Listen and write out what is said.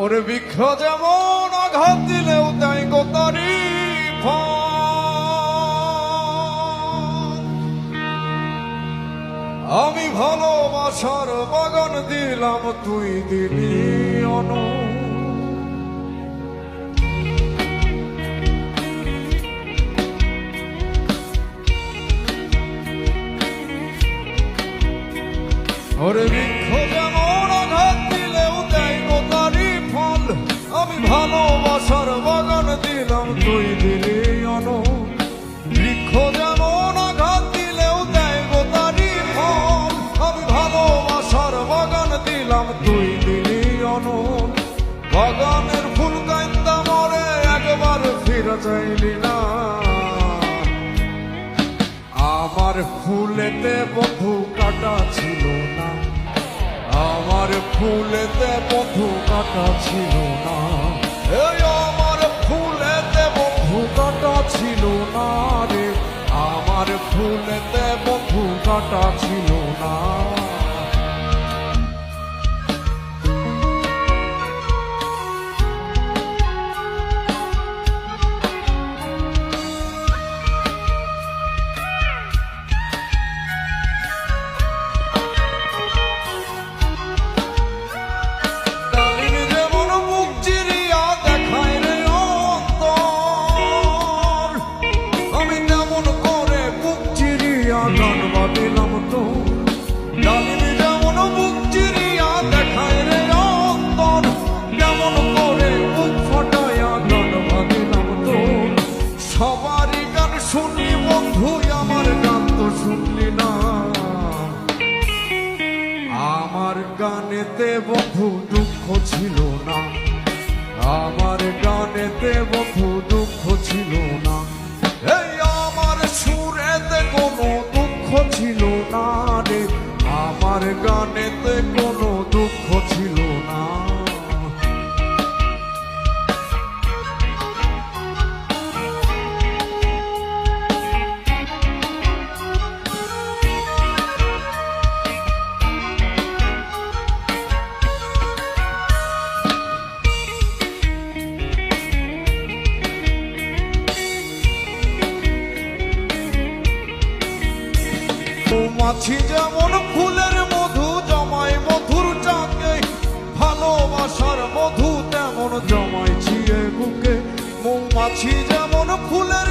ওরে বৃক্ষ যেমন আঘাত দিলেও তাই গোতারি আমি ভালোবাসার বাগান দিলাম, তুই দিলি অন। ওরে বৃক্ষ যেমন আঘাত দিলেও দেয় গোতারি ফল, আমি ভালোবাসার বাগান দিলাম, তুই দিলি অন। বৃক্ষ যেমন আঘাত দিলেও দেয় গোতারি ফল, আমি ভালোবাসার বাগান দিলাম, তুই দিলি অন। বাগানের ফুল কান্দা মরে একবার ফিরে চাইলি না, আমার ফুলেতে বন্ধু কাটা ছিল না, আমার ফুলেতে বন্ধু কাটা ছিল না, এই আমার ফুলেতে বন্ধু কাটা ছিল না রে, আমার ফুলেতে বন্ধু কাটা ছিল না। দিলাম তো ডালিমি যেমন বুক চিরিয়া দেখায় রে অন্তর, যেমন করে বুক ফটাইয়া গান বাঁধিলাম তো। সবারই গান শুনি বন্ধু, আমার গান তো শুনলি না, আমার গানেতে বন্ধু দুঃখ ছিল না, আমার গানেতে বন্ধু দুঃখ ছিল না, এই আমার সুরেতে কোনো দুঃখ ছিল না রে, আমার গানেতে কোনো দুঃখ ছিল না। মৌমাছি যেমন ফুলের মধু জমায় মধুর চাকে, ভালোবাসার মধু তেমন জমাইছি এ বুকে। মৌমাছি যেমন ফুলের